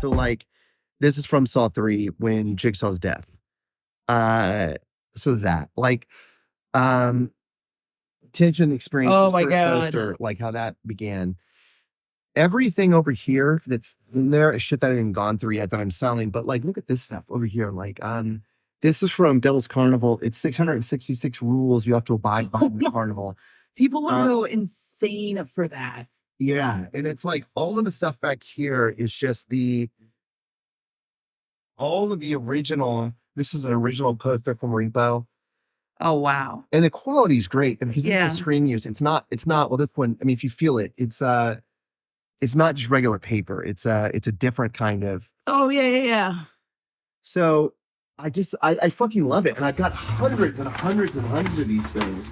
So like, this is from Saw 3 when Jigsaw's death. So that like, tension experiences. Oh my first God. poster, like how that began. Everything over here that's in there is shit that I haven't gone through yet that I'm selling. But like, look at this stuff over here. Like, this is from Devil's Carnival. It's 666 rules you have to abide by in the carnival. People will go insane for that. Yeah, and it's like all of the stuff back here is just all of the original. This is an original poster from Repo. Oh wow. And the quality is great because this Yeah. is screen use. It's not, well, this one, I mean, if you feel it, it's not just regular paper. It's a different kind of. Oh yeah. So I fucking love it. And I've got hundreds and hundreds and hundreds of these things.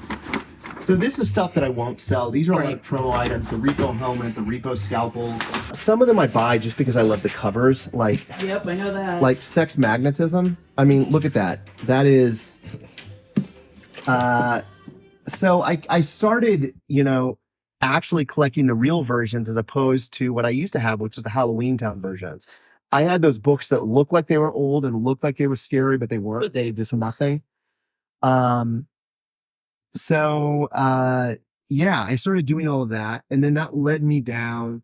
So this is stuff that I won't sell. These are a lot of promo items, the Repo helmet, the Repo scalpel. Some of them I buy just because I love the covers. Like, Yep, I know that. Like Sex Magnetism. I mean, look at that. That is, so I started, actually collecting the real versions as opposed to what I used to have, which is the Halloween Town versions. I had those books that looked like they were old and looked like they were scary, but they weren't. They just nothing. So yeah, I started doing all of that. And then that led me down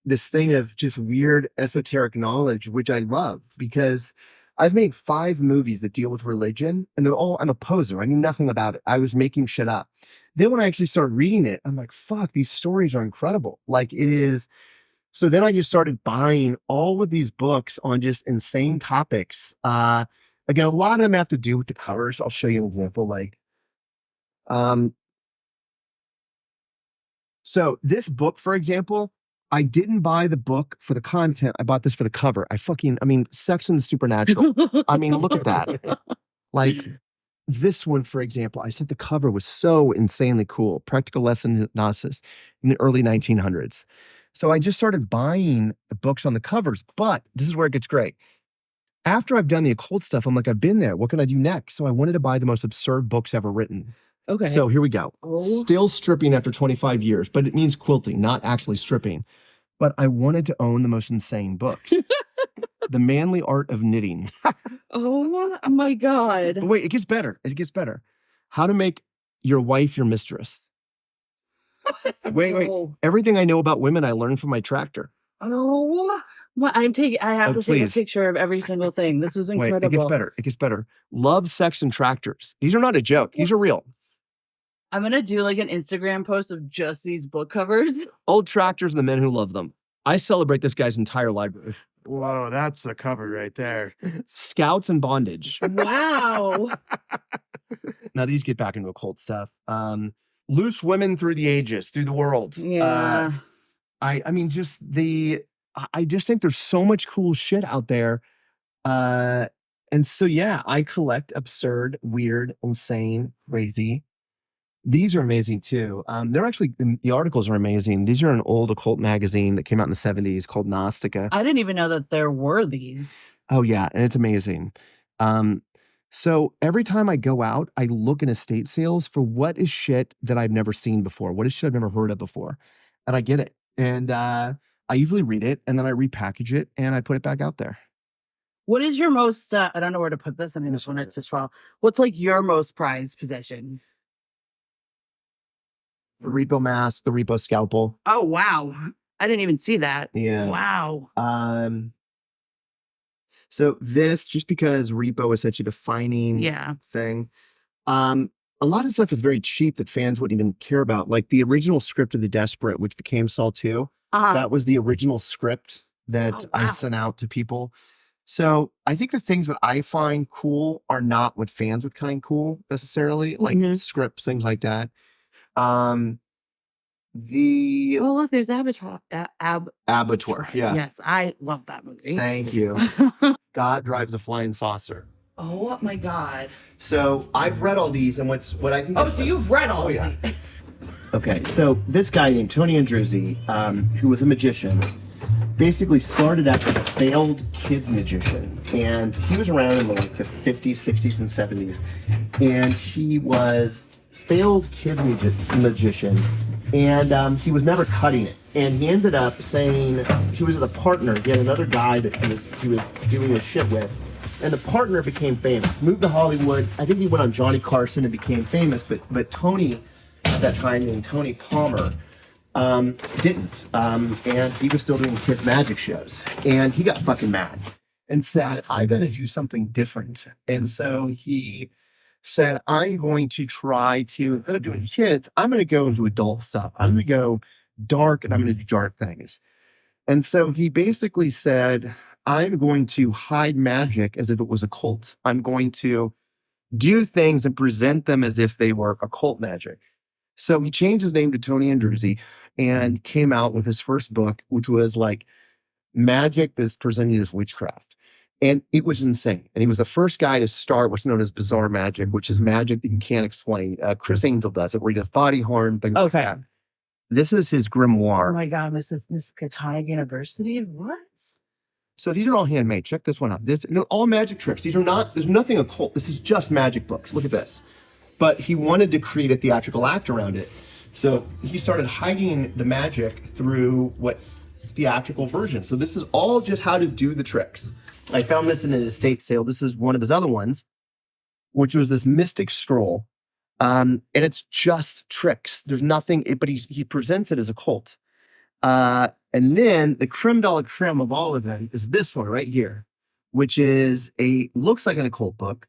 this thing of just weird esoteric knowledge, which I love because I've made 5 movies that deal with religion and they're all, I'm a poser. I knew nothing about it. I was making shit up. Then when I actually started reading it, I'm like, fuck, these stories are incredible. Like it is. So then I just started buying all of these books on just insane topics. Again, a lot of them have to do with the covers. I'll show you an example. Like, so this book, for example, I didn't buy the book for the content. I bought this for the cover. I mean, Sex and the Supernatural. I mean, look at that. Like this one, for example, I said the cover was so insanely cool. Practical Lesson in Hypnosis in the early 1900s. So I just started buying the books on the covers, but this is where it gets great. After I've done the occult stuff, I'm like, I've been there. What can I do next? So I wanted to buy the most absurd books ever written. Okay. So here we go. Oh. Still stripping after 25 years, but it means quilting, not actually stripping. But I wanted to own the most insane books. The Manly Art of Knitting. Oh my God. But wait, it gets better. It gets better. How to make your wife your mistress. Wait. Everything I know about women, I learned from my tractor. Oh, well, I have to take a picture of every single thing. This is incredible. Wait, it gets better. Love, sex, and tractors. These are not a joke. These are real. I'm going to do like an Instagram post of just these book covers. Old tractors and the men who love them. I celebrate this guy's entire library. Whoa, that's a cover right there. Scouts and Bondage. Wow. Now these get back into occult stuff. Loose Women Through the Ages, Through the World. Yeah. I mean, I just think there's so much cool shit out there. And so, yeah, I collect absurd, weird, insane, crazy. These are amazing too. They're actually, the articles are amazing. These are an old occult magazine that came out in the 70s called Gnostica. I didn't even know that there were these. Oh yeah. And it's amazing. So every time I go out, I look in estate sales for what is shit that I've never seen before. What is shit I've never heard of before? And I get it. And I usually read it and then I repackage it and I put it back out there. What is your most, I don't know where to put this. I mean, this one it's as well. What's like your most prized possession? The Repo mask, the Repo scalpel. Oh, wow. I didn't even see that. Yeah. Wow. So this, just because Repo is such a defining thing, a lot of stuff is very cheap that fans wouldn't even care about. Like the original script of The Desperate, which became Saw 2. That was the original script that I sent out to people. So I think the things that I find cool are not what fans would find cool necessarily, like scripts, things like that. Well, look, there's Abattoir. Abattoir. Yeah. Yes, I love that movie. Thank you. God Drives a Flying Saucer. Oh my God. So I've read all these, and what I think. Oh, so you've read all of these. Okay, so this guy named Tony Andruzzi, who was a magician, basically started out as a failed kids magician, and he was around in like the 50s, 60s, and 70s, and he was failed kids magician And he was never cutting it. And he ended up saying he was with a partner. He had another guy that he was doing his shit with. And the partner became famous, moved to Hollywood. I think he went on Johnny Carson and became famous. But Tony, at that time, named Tony Palmer, didn't. And he was still doing kids' magic shows. And he got fucking mad and said, I gotta do something different. And so he said, I'm going to try to, instead of doing kids, I'm going to go into adult stuff. I'm going to go dark and I'm going to do dark things. And so he basically said, I'm going to hide magic as if it was occult. I'm going to do things and present them as if they were occult magic. So he changed his name to Tony Andruzzi and came out with his first book, which was like magic that's presented as witchcraft. And it was insane. And he was the first guy to start what's known as bizarre magic, which is magic that you can't explain. Chris Angel does it, where he does body harm, things like that. This is his Oh grimoire. my God, Miss Kataya University? What? So these are all handmade. Check this one out. All magic tricks. These are not, there's nothing occult. This is just magic books. Look at this. But he wanted to create a theatrical act around it. So he started hiding the magic through what theatrical version. So this is all just how to do the tricks. I found this in an estate sale. This is one of his other ones, which was this mystic scroll. And it's just tricks. There's nothing, but he presents it as a cult. And then the creme de la creme of all of them is this one right here, which is looks like an occult book,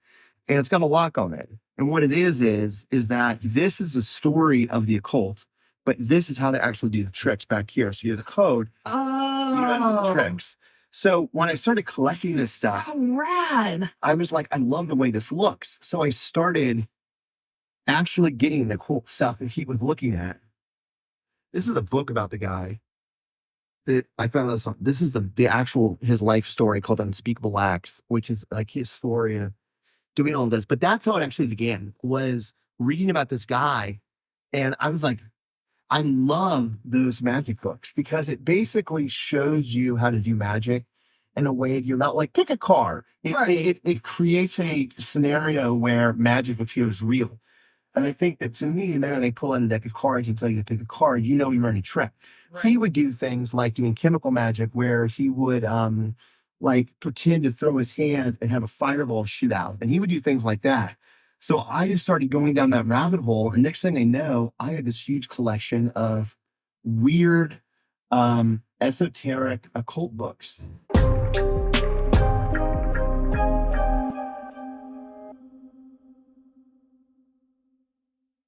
and it's got a lock on it. And what it is that this is the story of the occult, but this is how they actually do the tricks back here. So you have the code, you have the tricks. So when I started collecting this stuff, Rad. I was like, I love the way this looks. So I started actually getting the cool stuff that he was looking at. This is a book about the guy that I found this on. This is the actual, his life story called Unspeakable Acts, which is like his story of doing all this. But that's how it actually began, was reading about this guy. And I was like, I love those magic books because it basically shows you how to do magic in a way you're not like, pick a car. It creates a scenario where magic appears real. And I think that to me, then they pull out a deck of cards and tell you to pick a card, you know you're on a trick. Right. He would do things like doing chemical magic where he would like pretend to throw his hand and have a fireball shoot out. And he would do things like that. So I just started going down that rabbit hole. And next thing I know, I had this huge collection of weird, esoteric occult books.